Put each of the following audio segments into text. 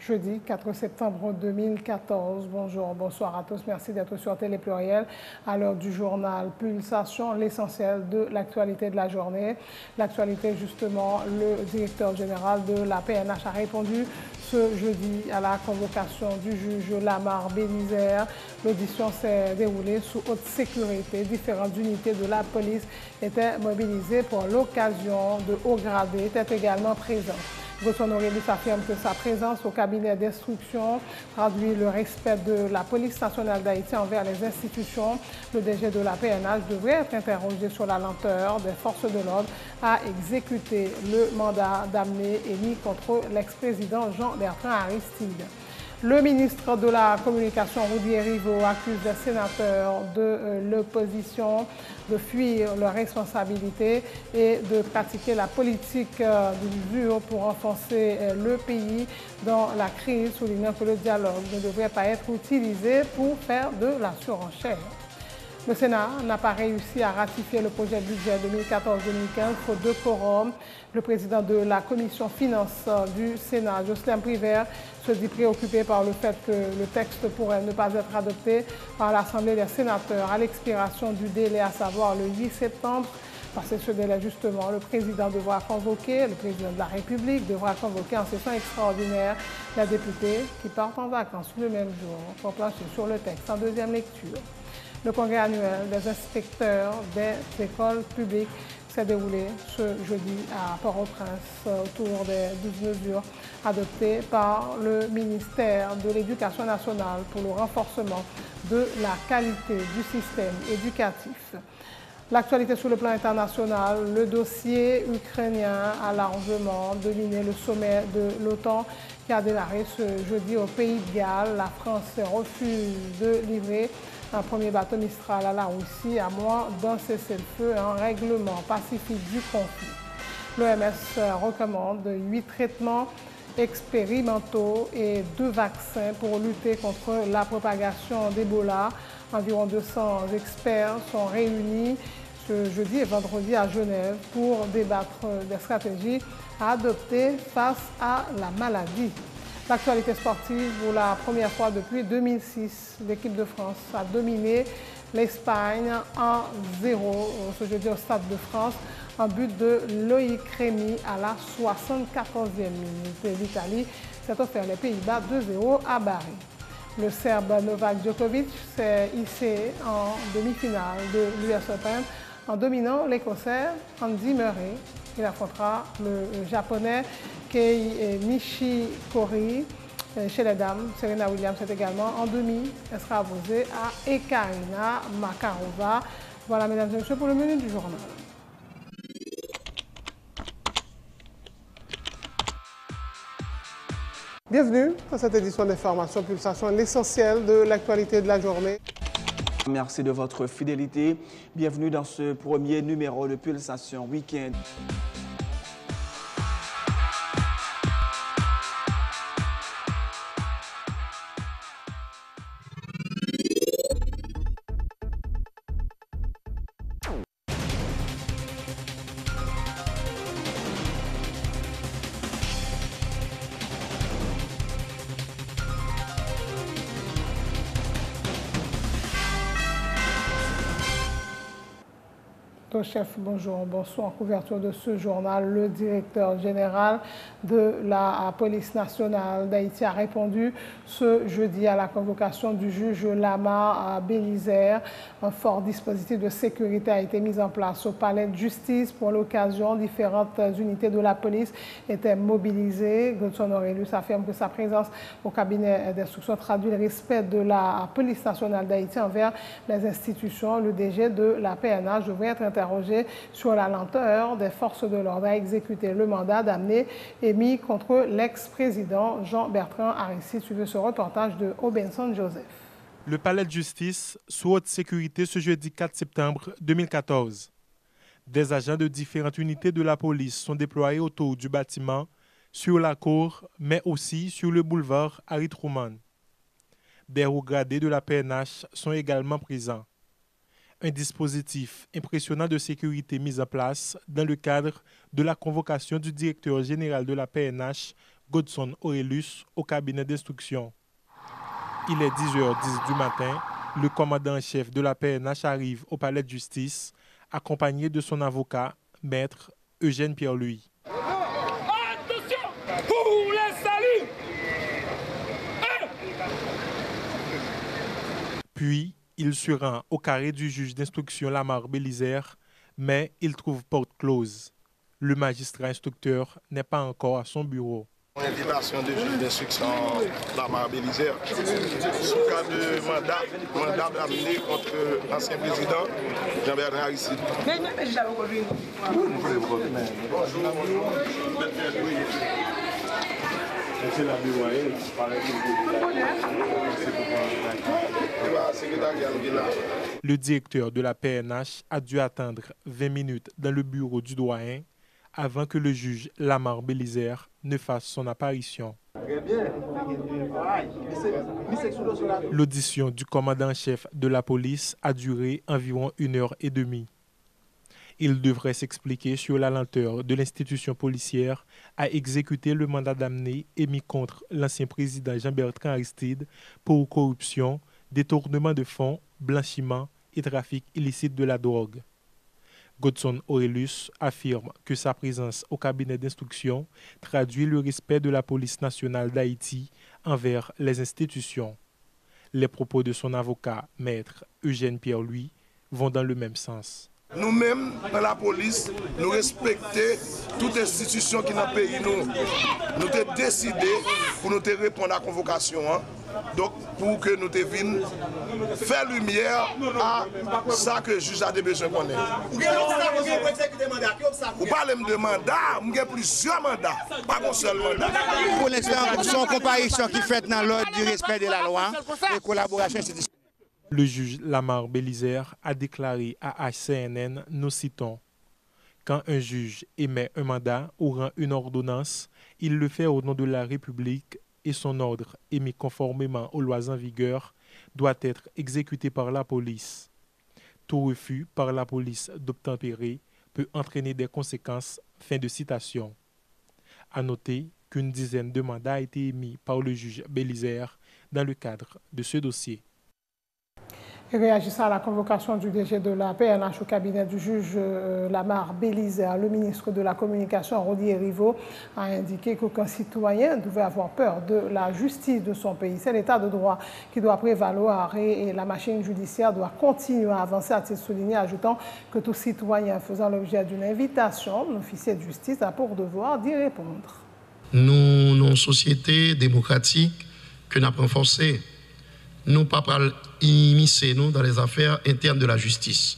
jeudi 4 septembre 2014. Bonjour, bonsoir à tous. Merci d'être sur Télé Pluriel à l'heure du journal Pulsation, l'essentiel de l'actualité de la journée. L'actualité, justement, le directeur général de la PNH a répondu ce jeudi à la convocation du juge Lamar Bélisère. L'audition s'est déroulée sous haute sécurité. Différentes unités de la police étaient mobilisées pour l'occasion. De hauts gradés étaient également présents. Godson Aurélie affirme que sa présence au cabinet d'instruction traduit le respect de la police nationale d'Haïti envers les institutions. Le DG de la PNH devrait être interrogé sur la lenteur des forces de l'ordre à exécuter le mandat d'amener émis contre l'ex-président Jean-Bertrand Aristide. Le ministre de la Communication, Rudy Erivo, accuse les sénateurs de l'opposition de fuir leurs responsabilités et de pratiquer la politique d'usure pour renforcer le pays dans la crise, soulignant que le dialogue ne devrait pas être utilisé pour faire de la surenchère. Le Sénat n'a pas réussi à ratifier le projet de budget 2014-2015 faute de quorum. Le président de la commission finances du Sénat, Jocelyn Privert, se dit préoccupé par le fait que le texte pourrait ne pas être adopté par l'Assemblée des sénateurs à l'expiration du délai, à savoir le 8 septembre. Passé ce délai, justement, le président devra convoquer, le président de la République devra convoquer en session extraordinaire les députés qui partent en vacances le même jour pour plancher sur le texte en deuxième lecture. Le congrès annuel des inspecteurs des écoles publiques s'est déroulé ce jeudi à Port-au-Prince autour des 12 mesures adoptées par le ministère de l'Éducation nationale pour le renforcement de la qualité du système éducatif. L'actualité sur le plan international, le dossier ukrainien a largement dominé le sommet de l'OTAN qui a démarré ce jeudi au Pays de Galles. La France refuse de livrer un premier bateau Mistral à la Russie à moins d'un cessez-le-feu et un règlement pacifique du conflit. L'OMS recommande 8 traitements expérimentaux et 2 vaccins pour lutter contre la propagation d'Ebola. Environ 200 experts sont réunis ce jeudi et vendredi à Genève pour débattre des stratégies à adopter face à la maladie. L'actualité sportive, pour la première fois depuis 2006, l'équipe de France a dominé l'Espagne 1-0 ce jeudi au Stade de France, en but de Loïc Rémy à la 74e minute. L'Italie s'est offert les Pays-Bas 2-0 à Bari. Le Serbe Novak Djokovic s'est hissé en demi-finale de l'US Open en dominant l'Écossais Andy Murray. Il affrontera le Japonais Kei Nishikori. Chez les dames, Serena Williams est également en demi. Elle sera opposée à Ekaterina Makarova. Voilà, mesdames et messieurs, pour le menu du journal. Bienvenue à cette édition d'Information Pulsation, l'essentiel de l'actualité de la journée. Merci de votre fidélité. Bienvenue dans ce premier numéro de Pulsation Week-end. Chef, bonjour, bonsoir. En couverture de ce journal, le directeur général de la police nationale d'Haïti a répondu ce jeudi à la convocation du juge Lamar Bélisère. Un fort dispositif de sécurité a été mis en place au palais de justice pour l'occasion. Différentes unités de la police étaient mobilisées. Godson Aurélie affirme que sa présence au cabinet d'instruction traduit le respect de la police nationale d'Haïti envers les institutions. Le DG de la PNH devrait être interrogé sur la lenteur des forces de l'ordre à exécuter le mandat d'amener émis contre l'ex-président Jean-Bertrand Aristide. Suivez ce reportage de Obenson Joseph. Le palais de justice sous haute sécurité ce jeudi 4 septembre 2014. Des agents de différentes unités de la police sont déployés autour du bâtiment, sur la cour, mais aussi sur le boulevard Harry Truman. Des hauts gradés de la PNH sont également présents. Un dispositif impressionnant de sécurité mis en place dans le cadre de la convocation du directeur général de la PNH, Godson Aurelius au cabinet d'instruction. Il est 10h10 du matin. Le commandant en chef de la PNH arrive au palais de justice, accompagné de son avocat, maître Eugène Pierre-Louis. Attention pour les saluts. Puis, il se rend au carré du juge d'instruction Lamar Bélisère, mais il trouve porte close. Le magistrat instructeur n'est pas encore à son bureau. Invitation de juge d'instruction Lamar Bélisère sous cas de mandat amené contre l'ancien président Jean-Bertrand Aristide. Le directeur de la PNH a dû attendre 20 minutes dans le bureau du doyen avant que le juge Lamar Bélisère ne fasse son apparition. L'audition du commandant-chef de la police a duré environ 1h30. Il devrait s'expliquer sur la lenteur de l'institution policière à exécuter le mandat d'amener émis contre l'ancien président Jean-Bertrand Aristide pour corruption, détournement de fonds, blanchiment et trafic illicite de la drogue. Godson Aurelius affirme que sa présence au cabinet d'instruction traduit le respect de la police nationale d'Haïti envers les institutions. Les propos de son avocat, maître Eugène Pierre-Louis, vont dans le même sens. Nous-mêmes, dans la police, nous respectons toute institution qui est dans le pays. Nous avons décidé pour nous répondre à la convocation. Donc, pour que nous devions faire lumière à ça que le juge a besoin de connaître. Vous parlez de mandat, nous avons plusieurs mandats, pas un seul mandat. Pour l'instant, son comparution qui fait dans l'ordre du respect de la loi et collaboration institutionnelle. Le juge Lamar Bélisère a déclaré à HCNN, nous citons, « Quand un juge émet un mandat ou rend une ordonnance, il le fait au nom de la République et son ordre, émis conformément aux lois en vigueur, doit être exécuté par la police. Tout refus par la police d'obtempérer peut entraîner des conséquences. » Fin de citation. À noter qu'une dizaine de mandats a été émis par le juge Bélisère dans le cadre de ce dossier. Et réagissant à la convocation du DG de la PNH au cabinet du juge Lamar Bélisère, le ministre de la Communication, Rodier Rivaux, a indiqué qu'aucun citoyen devait avoir peur de la justice de son pays. C'est l'état de droit qui doit prévaloir et la machine judiciaire doit continuer à avancer, a-t-il souligné, ajoutant que tout citoyen faisant l'objet d'une invitation, l'officier de justice a pour devoir d'y répondre. Nous, nos sociétés démocratiques, que nous avons renforcées, nous ne pas immiscer nous dans les affaires internes de la justice.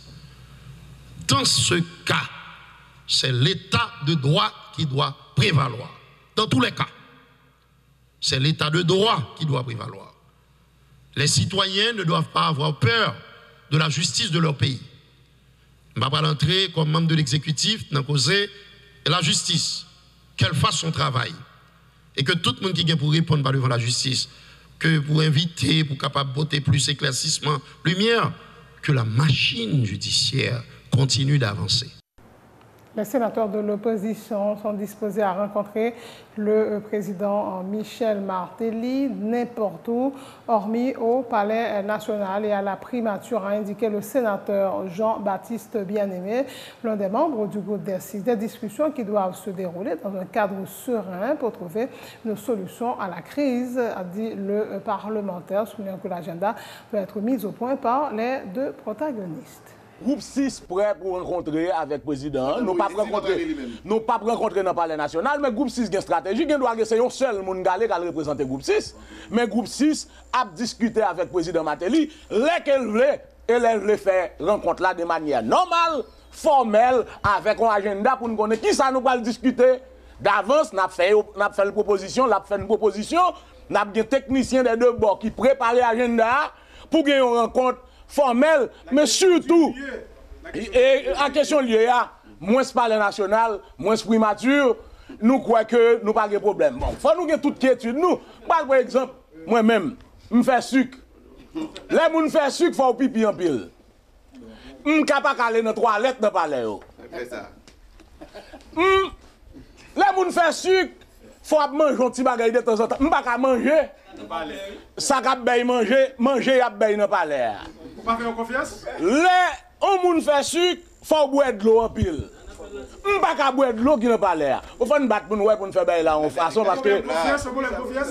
Dans ce cas, c'est l'état de droit qui doit prévaloir. Dans tous les cas, c'est l'état de droit qui doit prévaloir. Les citoyens ne doivent pas avoir peur de la justice de leur pays. Je ne vais pas l'entrer comme membre de l'exécutif dans causer la justice, qu'elle fasse son travail. Et que tout le monde qui vient pour répondre pas devant la justice, que pour inviter, pour capable voter plus éclaircissement, lumière, que la machine judiciaire continue d'avancer. Les sénateurs de l'opposition sont disposés à rencontrer le président Michel Martelly n'importe où, hormis au Palais national et à la primature, a indiqué le sénateur Jean-Baptiste Bien-Aimé, l'un des membres du groupe des 6. Des discussions qui doivent se dérouler dans un cadre serein pour trouver une solution à la crise, a dit le parlementaire, soulignant que l'agenda peut être mis au point par les deux protagonistes. Groupe 6 prêt pour rencontrer avec le président. Nous pas rencontrer dans le palais national, mais groupe 6 a une stratégie. Il doit c'est un seul monde qui représente groupe 6. Mais groupe 6 a discuté avec le président Martelly, lesquels voulaient et les voulaient faire rencontre là de manière normale, formelle, avec un agenda pour nous connaître qui ça nous va discuter. D'avance, nous avons fait une proposition, nous avons fait une proposition, nous avons des techniciens des deux bords qui préparent l'agenda pour gagner une rencontre formel, mais surtout, et en question liée à moins palais national, moins primature, nous croyons que nous n'avons pas de problème. Bon, il faut nous avoir toute quiétude. Nous, par exemple, moi-même, je fais sucre. Là, je fais sucre, il faut pipi en pile. Je ne suis pas aller dans la toilette dans le palais. Là, je fais sucre, il faut manger un petit bagage de temps en temps. Je ne peux pas manger. Ça qu'a bay manger y a bay dans palais. Vous pas faire confiance? On moun fait sucre, faut boire de l'eau en pile. On ne peut pas boire de l'eau qui n'est pas l'air. Il faut nous battre pour nous faire bail là en façon parce que.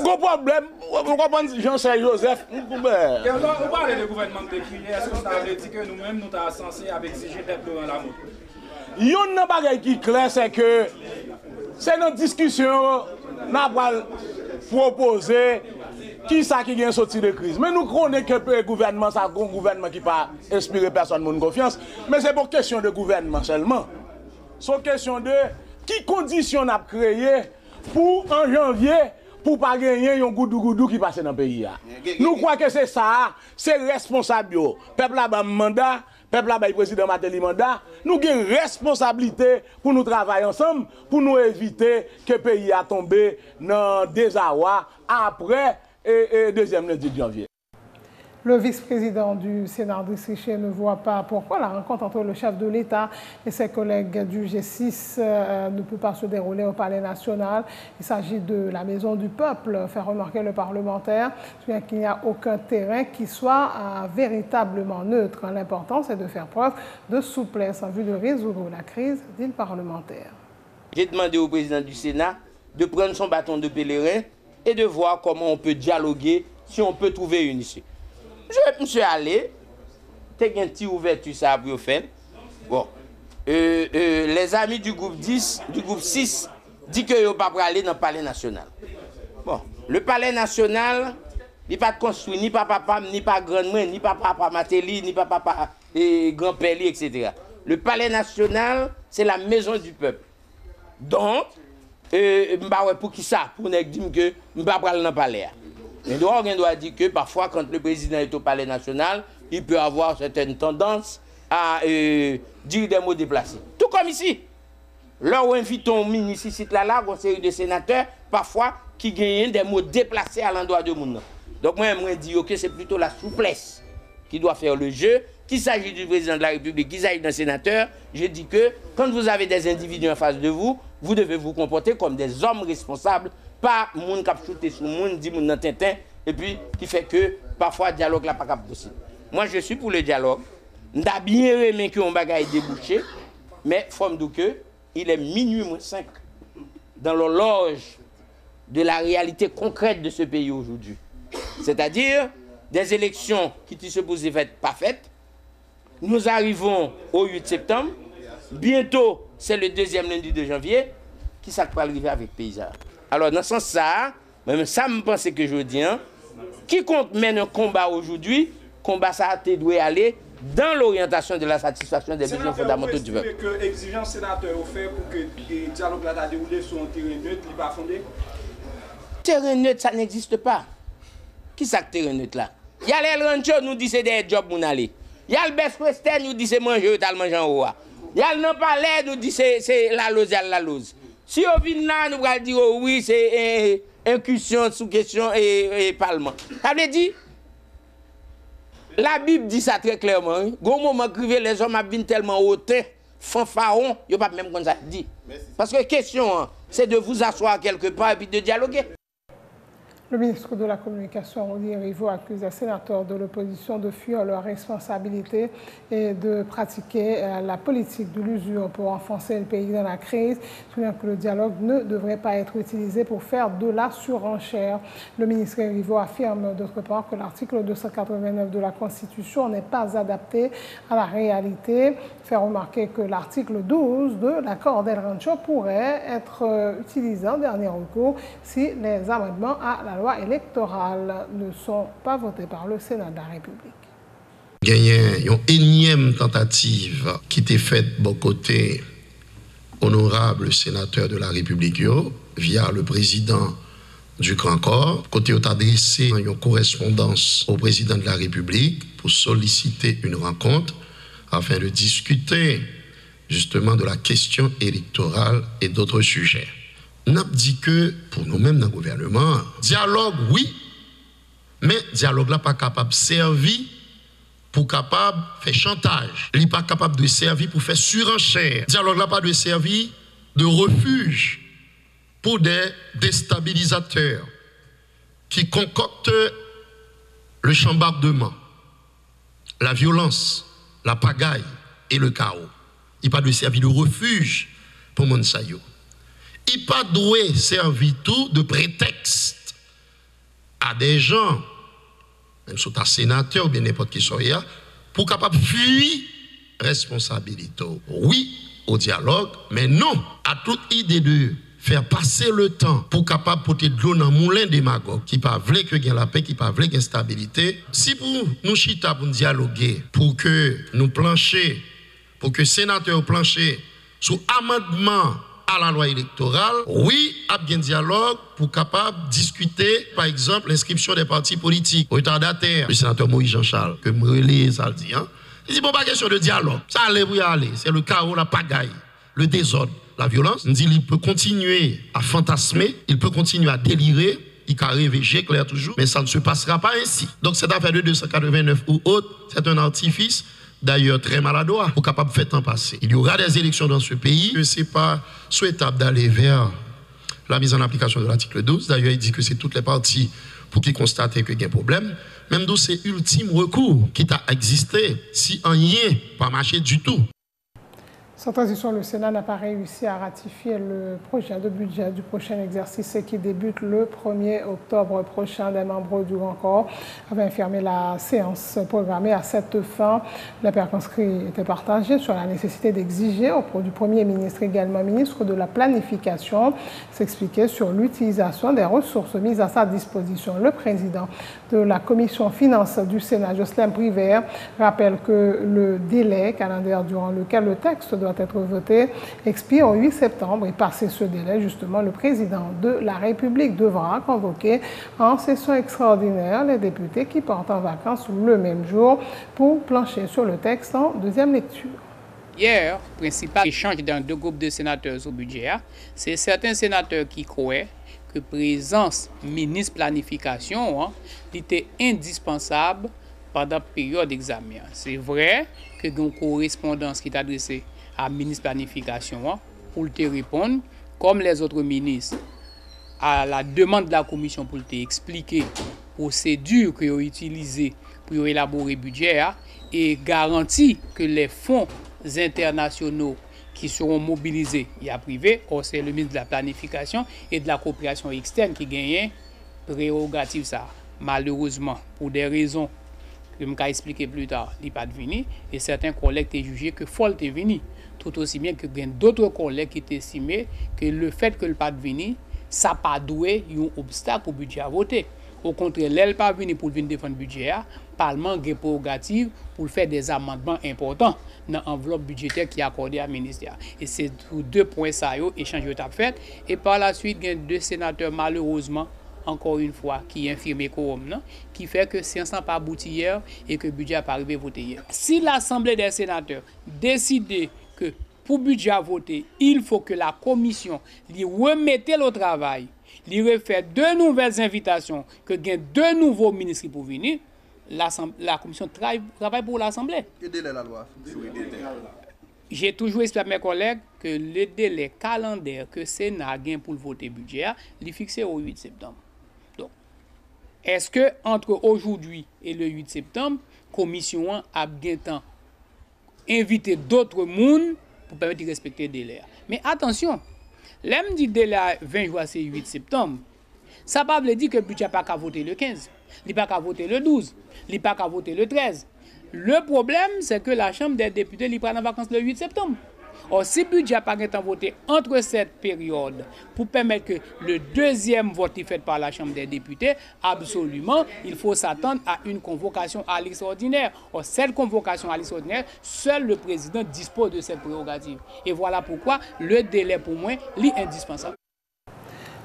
Gros problème, vous comprenez, Jean-Serge Joseph. On parle de gouvernement de crier, est-ce qu'on t'a dit que nous-mêmes nous sommes censés avec exiger d'être dans la moto? Il y a un bagage qui est clair, c'est que c'est notre discussion, nous allons proposer qui ça qui vient sortir de crise. Mais nous connaissons que le gouvernement, c'est un gouvernement qui n'a pas inspiré personne de confiance. Mais c'est pour question de gouvernement seulement. C'est question de qui conditions on a créé pour en janvier pour pas gagner un goudou qui passe dans le pays. Nous croyons que c'est ça, c'est responsable. Le peuple a un mandat, le peuple a un président Matéli mandat. Nous avons une responsabilité pour nous travailler ensemble, pour nous éviter que le pays a tombé dans le désarroi après le deuxième lundi de janvier. Le vice-président du Sénat, Driss Richer, ne voit pas pourquoi la rencontre entre le chef de l'État et ses collègues du G6 ne peut pas se dérouler au Palais national. Il s'agit de la Maison du Peuple, fait remarquer le parlementaire, qu'il n'y a aucun terrain qui soit véritablement neutre. L'important, c'est de faire preuve de souplesse en vue de résoudre la crise, dit le parlementaire. J'ai demandé au président du Sénat de prendre son bâton de pèlerin et de voir comment on peut dialoguer, si on peut trouver une issue. Je me suis allé, j'ai une petite ouverture ça pour faire. Bon, les amis du groupe 10, du groupe 6, disent qu'ils ne vont pas aller dans le palais national. Bon, le palais national, il n'est pas construit ni par papa, ni par grand-mère, ni par papa Matéli, ni par papa grand-père, etc. Le palais national, c'est la maison du peuple. Donc, pour qui ça? Pour ne dire que je ne vais pas aller dans le palais. Mais on doit dire que parfois, quand le président est au palais national, il peut avoir certaines tendances à dire des mots déplacés. Tout comme ici. Là où invitons ministre ici, là, une série de sénateurs, parfois, qui gagnent des mots déplacés à l'endroit de monde. Donc moi, j'aimerais dire que c'est plutôt la souplesse qui doit faire le jeu. Qu'il s'agit du président de la République, qu'il s'agit d'un sénateur, je dis que quand vous avez des individus en face de vous, vous devez vous comporter comme des hommes responsables. Pas moun kap shooter sur moun, dit moun nan tintin, et puis qui fait que parfois le dialogue là pas possible. Moi je suis pour le dialogue. N'a bien aimé que on bagaille débouché, mais faut me dire que il est minuit moins 5 dans l'horloge de la réalité concrète de ce pays aujourd'hui. C'est-à-dire des élections qui se supposées pas faites. Nous arrivons au 8 septembre. Bientôt, c'est le deuxième lundi de janvier. Qui ça va arriver avec les paysans? Alors, dans ce sens-là, même ça me pense que je dis, quiconque mène un combat aujourd'hui, combat ça doit aller dans l'orientation de la satisfaction des besoins fondamentaux du peuple. Que l'exigence sénateur fait pour que le dialogue là déroulé sur un terrain neutre, il va fondé? Terrain neutre, ça n'existe pas. Qui ça que terrain neutre là? Il y a les ranchos, nous disent c'est des jobs pour aller. Il y a le Best Western, nous dit c'est manger, t'as le manger en haut. Il y a le palais, nous dit c'est la lose, la lose. Si on vient là, nous allons dire oh, oui, c'est incursion sous question et parlement. Ça veut dire, la Bible dit ça très clairement. Gros moment crivé, les hommes viennent tellement hautains, fanfarons, ils ne pas même comme ça dit. Parce que la question, c'est de vous asseoir quelque part et puis de dialoguer. Le ministre de la Communication, Olivier Riveau, accuse les sénateurs de l'opposition de fuir leurs responsabilités et de pratiquer la politique de l'usure pour enfoncer le pays dans la crise. Je souligne que le dialogue ne devrait pas être utilisé pour faire de la surenchère. Le ministre Riveau affirme d'autre part que l'article 289 de la Constitution n'est pas adapté à la réalité. Fait remarquer que l'article 12 de l'accord d'El Rancho pourrait être utilisé en dernier recours si les amendements à la loi électorale ne sont pas votés par le Sénat de la République. Il y a une énième tentative qui était faite de côté honorable sénateur de la République via le président du Grand Corps. Côté où adressé une correspondance au président de la République pour solliciter une rencontre afin de discuter justement de la question électorale et d'autres sujets. On a dit que pour nous-mêmes dans le gouvernement, dialogue oui, mais dialogue là pas capable de servir pour capable de faire chantage. Il n'est pas capable de servir pour faire surenchère. Dialogue là pas de servir de refuge pour des déstabilisateurs qui concoctent le chambardement, la violence, la pagaille et le chaos. Il pas de servir de refuge pour Monsayo. Il pas doué servir tout de prétexte à des gens, même si c'est un sénateur ou bien n'importe qui soit, pour capable fuir responsabilité. Oui au dialogue, mais non à toute idée de faire passer le temps pour capable porter de l'eau dans le moulin démagogue qui pas veut que gagne la paix, qui pas veut gagne stabilité. Si pour nous chita pour dialoguer, pour que nous plancher, pour que sénateur plancher sous amendement à la loi électorale, oui, à bien dialogue pour capable discuter, par exemple, l'inscription des partis politiques, retardataires. Le sénateur Moïse Jean-Charles, que Mourelé, ça le dit, hein. Il dit, bon, pas question de dialogue. Ça allait, oui, aller. C'est le chaos, la pagaille, le désordre, la violence. On dit, il peut continuer à fantasmer, il peut continuer à délirer, il peut rêver, j'éclaire toujours, mais ça ne se passera pas ainsi. Donc, cette affaire de 289 ou autre, c'est un artifice, d'ailleurs très maladroit, pour capable de faire temps passer. Il y aura des élections dans ce pays, que ce n'est pas souhaitable d'aller vers la mise en application de l'article 12. D'ailleurs, il dit que c'est toutes les parties pour qu'ils constatent qu'il y a un problème. Même d'où c'est ultime recours qui a existé si un rien pas marché du tout. Sans transition, le Sénat n'a pas réussi à ratifier le projet de budget du prochain exercice qui débute le 1er octobre prochain. Des membres du Grand Corps avaient fermé la séance programmée à cette fin. Les pairs conscrits étaient partagés sur la nécessité d'exiger auprès du Premier ministre, également ministre de la Planification, s'expliquer sur l'utilisation des ressources mises à sa disposition. Le président de la Commission Finances du Sénat, Jocelyn Privert, rappelle que le délai calendaire durant lequel le texte doit être voté expire au 8 septembre et passé ce délai, justement, le président de la République devra convoquer en session extraordinaire les députés qui partent en vacances le même jour pour plancher sur le texte en deuxième lecture. Hier, principal échange dans deux groupes de sénateurs au budget, c'est certains sénateurs qui croyaient que présence ministre planification était indispensable pendant la période d'examen. C'est vrai que dans une correspondance qui est adressée à ministre planification pour te répondre, comme les autres ministres, à la demande de la commission pour te expliquer la procédure qu'ils ont utilisée pour élaborer le budget et garantir que les fonds internationaux qui seront mobilisés et privés, c'est le ministre de la planification et de la coopération externe qui gagne prérogative ça. Malheureusement, pour des raisons que je vais expliquer plus tard, il n'est pas venu et certains collègues ont jugé que faut le venir. Tout aussi bien que d'autres collègues qui estimaient que le fait que le pas venu, ça pas doué un obstacle au budget à voter. Au contraire, l'elle pas venu pour venir défendre le budget, le Parlement a prérogative pour faire des amendements importants dans l'enveloppe budgétaire qui est accordée à ministère. Et c'est tous deux points ça échange a fait et par la suite il y a deux sénateurs malheureusement encore une fois qui infirmé quorum qui fait que séance n'a pas abouti hier et que le budget n'a pas arrivé voter hier. Si l'Assemblée des sénateurs décide que pour budget à voter, il faut que la commission lui remette le travail, lui refait deux nouvelles invitations, que gagne deux nouveaux ministres pour venir, la commission travaille pour l'Assemblée. Quel délai la loi? J'ai toujours expliqué à mes collègues que le délai calendaire que le Sénat a pour voter budget, il est fixé au 8 septembre. Donc, est-ce que entre aujourd'hui et le 8 septembre, la commission a bien temps invité d'autres monde pour permettre de respecter le délai? Mais attention, l'aime dit délai 20 jours, c'est 8 septembre. Ça ne veut pas dire que le budget n'a pas qu'à voter le 15, il n'a pas qu'à voter le 12, il n'a pas qu'à voter le 13. Le problème, c'est que la Chambre des députés lui prend en vacances le 8 septembre. Or, si le budget n'a pas été voté entre cette période pour permettre que le deuxième vote soit fait par la Chambre des députés, absolument, il faut s'attendre à une convocation à l'extraordinaire. Or, cette convocation à l'extraordinaire, seul le président dispose de cette prérogative. Et voilà pourquoi le délai pour moi est indispensable.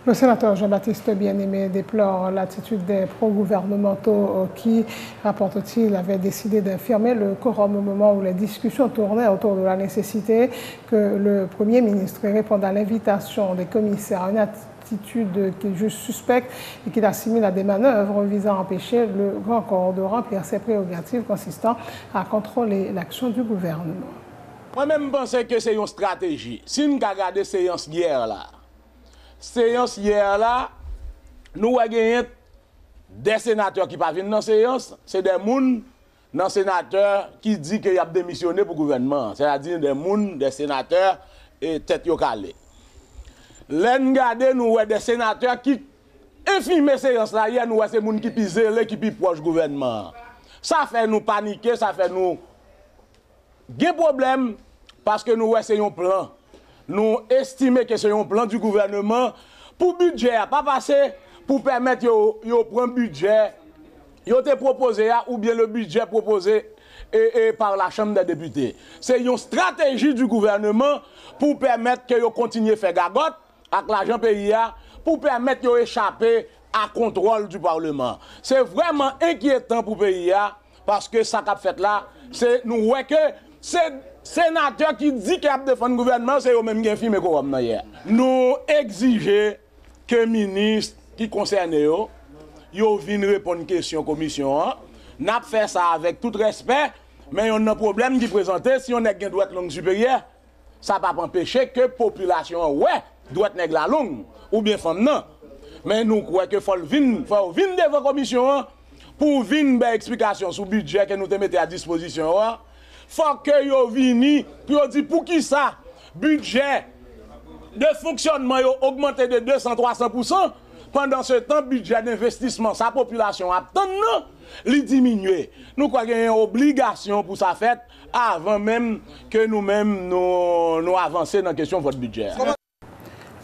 Le sénateur Jean-Baptiste Bien-Aimé déplore l'attitude des pro-gouvernementaux qui, rapporte-t-il, avaient décidé d'infirmer le quorum au moment où les discussions tournaient autour de la nécessité que le Premier ministre réponde à l'invitation des commissaires, une attitude qu'il juge suspecte et qu'il assimile à des manœuvres visant à empêcher le Grand Corps de remplir ses prérogatives consistant à contrôler l'action du gouvernement. Moi-même, je pense que c'est une stratégie. Si nous regardons la séance hier, là, séance hier là, nous avons gagné des sénateurs qui ne pas venir dans la séance, c'est des gens dans sénateurs qui disent qu'ils ont démissionné pour le gouvernement. C'est-à-dire des sénateurs et tête yo calé. L'en gade nous des sénateurs qui infirment séance là, hier nous c'est des gens qui pisent qui pi proche du gouvernement. Ça fait nous paniquer, ça fait nous des problèmes parce que nous c'est un plan. Nous estimons que c'est un plan du gouvernement pour budget pas passer pour permettre yo prendre budget yo te proposé ou bien le budget proposé et par la Chambre des députés. C'est une stratégie du gouvernement pour permettre que yo continue faire gagotte avec l'argent pays pour permettre yo échapper à contrôle du Parlement. C'est vraiment inquiétant pour le pays parce que ça qu'a fait là, c'est nous voyons que c'est sénateur qui dit qu'il a défendu le gouvernement, c'est eux-mêmes qui ont filmé comme hier. Nous exigeons que le ministre qui concerne eux, yo viennent répondre à une question commission. N'a fait ça avec tout respect, mais on a un problème qui présente si on a une droite langue supérieure, ça ne va pas empêcher que la population doit être la langue ou bien femme non. Mais nous croyons qu'il faut venir devant la commission pour venir une explication sur le budget que nous te mettons à disposition. Il faut que yo vini pour dire pour qui ça budget de fonctionnement a augmenté de 200-300%. Pendant ce temps, budget d'investissement, sa population a diminué. Nous croyons qu'il y a une obligation pour ça fait avant même que nous-mêmes nous avancions dans la question de votre budget.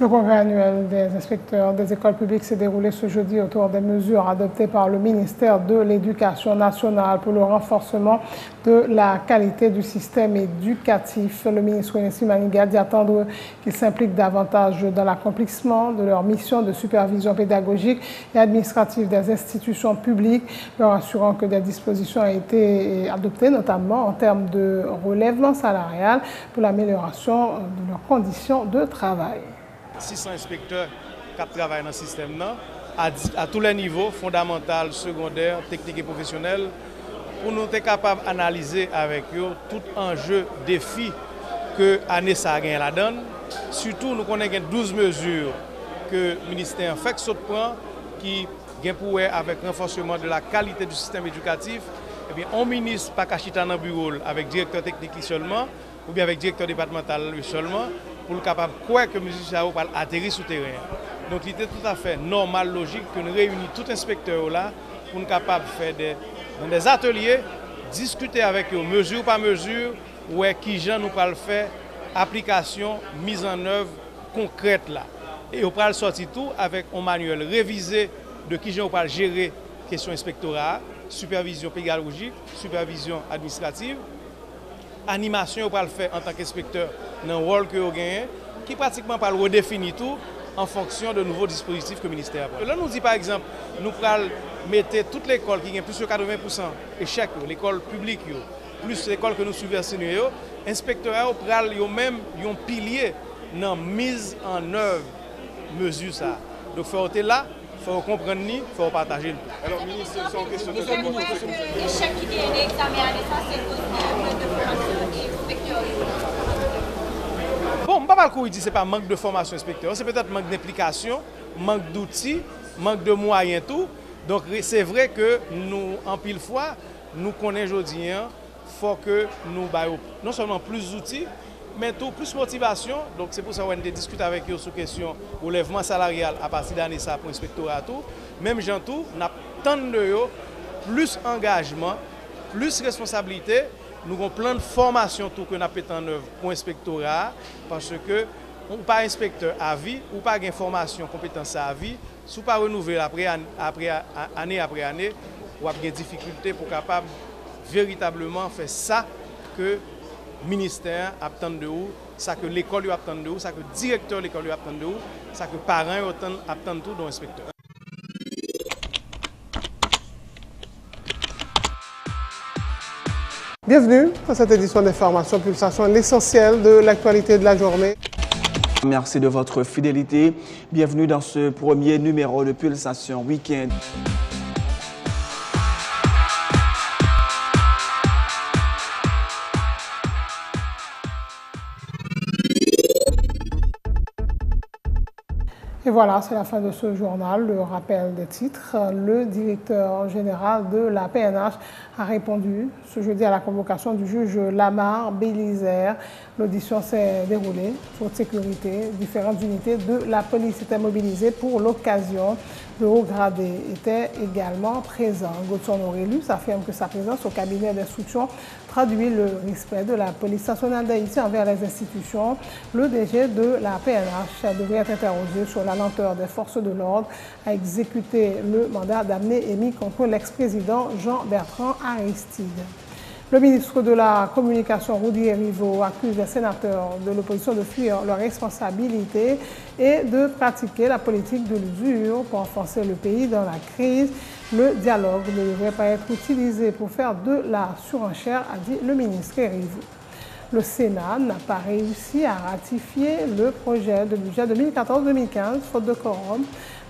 Le congrès annuel des inspecteurs des écoles publiques s'est déroulé ce jeudi autour des mesures adoptées par le ministère de l'Éducation nationale pour le renforcement de la qualité du système éducatif. Le ministre René Maniga dit attendre qu'ils s'impliquent davantage dans l'accomplissement de leur mission de supervision pédagogique et administrative des institutions publiques, leur assurant que des dispositions ont été adoptées, notamment en termes de relèvement salarial pour l'amélioration de leurs conditions de travail. 600 inspecteurs qui travaillent dans le système à tous les niveaux, fondamental, secondaire, technique et professionnel, pour nous être capables d'analyser avec eux tout enjeu, défi que l'année ça a gagné la donne. Surtout, nous connaissons 12 mesures que le ministère fait que prend qui gagne pour avec renforcement de la qualité du système éducatif. Eh bien, on ministre pas cachita dans le bureau avec directeur technique seulement ou bien avec directeur départemental seulement, pour le capable quoi que M. Sao va atterrir sur le terrain. Donc il était tout à fait normal, logique que nous réunissons tout inspecteur là pour nous capables de faire dans des ateliers, discuter avec eux mesure par mesure, où est qui gens nous parle faire application, mise en œuvre concrète là. Et on parle sortir tout avec un manuel révisé de qui gens on parle gérer question inspectorat, supervision pédagogique, supervision administrative. Animation, on va le faire en tant qu'inspecteur dans le rôle que vous gagnez, qui pratiquement va le redéfinir tout en fonction de nouveaux dispositifs que le ministère a. Là, nous dit par exemple, nous allons mettre toute l'école qui a plus de 80% échec, l'école publique, plus l'école que nous subventionnons, l'inspecteur va même un pilier dans la mise en œuvre mesure ça. Donc, il faut être là. Il faut comprendre, il faut partager. Alors, ministre, c'est une question de l'échec qui gagne l'examen à l'essence, c'est cause de manque de formation et inspecteur. Bon, je ne vais pas dire que ce n'est pas manque de formation inspecteur, c'est peut-être manque d'implication, manque d'outils, manque de moyens, tout. Donc, c'est vrai que nous, en pile fois, nous connaissons aujourd'hui, il faut que nous ayons non seulement plus d'outils, mais tout plus motivation. Donc c'est pour ça qu'on a discuté avec eux sur la question relèvement salarial à partir d'année ça pour l'inspectorat tout. Même gens tout, on a tant de eux, plus engagement, plus responsabilité. Nous avons plein de formation tout que nous avons en œuvre pour l'inspectorat parce que on pas inspecteur à vie ou pas de formation compétence à vie, si pas renouveler année après année, ou a des difficultés pour capable véritablement faire ça que le ministère attend de vous, ça que l'école attend de vous, ça que le directeur de l'école attend de vous, ça que les parents attendent tout dans l'inspecteur. Bienvenue dans cette édition d'Information Pulsation, l'essentiel de l'actualité de la journée. Merci de votre fidélité. Bienvenue dans ce premier numéro de Pulsation Week-end. Et voilà, c'est la fin de ce journal. Le rappel des titres. Le directeur général de la PNH a répondu ce jeudi à la convocation du juge Lamar Bélizaire. L'audition s'est déroulée sous haute sécurité. Différentes unités de la police étaient mobilisées pour l'occasion. Le haut gradé était également présent. Godson Aurelius affirme que sa présence au cabinet d'instruction traduit le respect de la police nationale d'Haïti envers les institutions. Le DG de la PNH devrait être interrogé sur la lenteur des forces de l'ordre à exécuter le mandat d'amener émis contre l'ex-président Jean-Bertrand Aristide. Le ministre de la Communication, Rudy Erivo, accuse les sénateurs de l'opposition de fuir leurs responsabilités et de pratiquer la politique de l'usure pour enfoncer le pays dans la crise. Le dialogue ne devrait pas être utilisé pour faire de la surenchère, a dit le ministre Erivo. Le Sénat n'a pas réussi à ratifier le projet de budget 2014-2015, faute de quorum.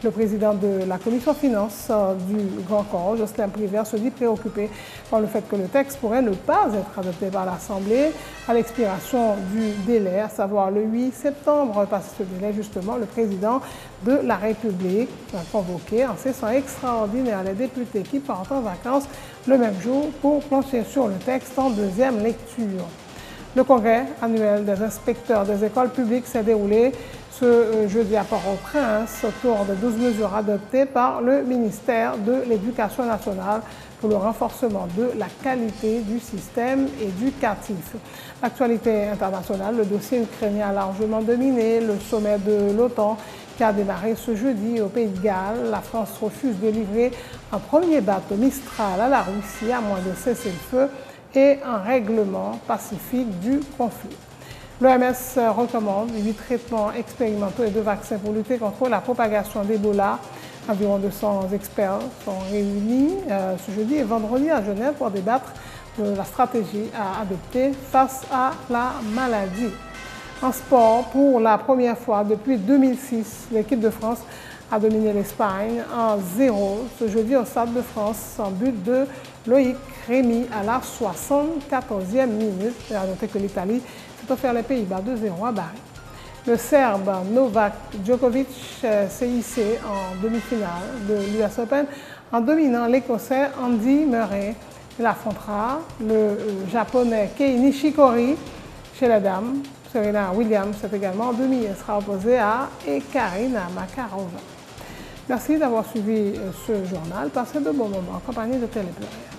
Le président de la commission finances du Grand Corps, Jocelyn Privert, se dit préoccupé par le fait que le texte pourrait ne pas être adopté par l'Assemblée à l'expiration du délai, à savoir le 8 septembre. Passé ce délai, justement, le président de la République a convoqué en session extraordinaire les députés qui partent en vacances le même jour pour plancher sur le texte en deuxième lecture. Le congrès annuel des inspecteurs des écoles publiques s'est déroulé ce jeudi à Port-au-Prince autour de 12 mesures adoptées par le ministère de l'Éducation nationale pour le renforcement de la qualité du système éducatif. L'actualité internationale, le dossier ukrainien a largement dominé le sommet de l'OTAN qui a démarré ce jeudi au Pays de Galles. La France refuse de livrer un premier bateau Mistral à la Russie à moins de cesser le feu et un règlement pacifique du conflit. L'OMS recommande 8 traitements expérimentaux et 2 vaccins pour lutter contre la propagation d'Ebola. Environ 200 experts sont réunis ce jeudi et vendredi à Genève pour débattre de la stratégie à adopter face à la maladie. En sport, pour la première fois depuis 2006, l'équipe de France a dominé l'Espagne en 0 ce jeudi au Stade de France en but de Loïc Rémy à la 74e minute. Et à noter que l'Italie s'est offert les Pays-Bas 2-0 à Bari. Le Serbe Novak Djokovic s'est hissé en demi-finale de l'US Open en dominant l'Écossais Andy Murray. Il affrontera le Japonais Kei Nishikori chez les dames. Serena Williams est également en demi et sera opposée à Karina Makarova. Merci d'avoir suivi ce journal. Passez de bons moments en compagnie de Télé Pluriel.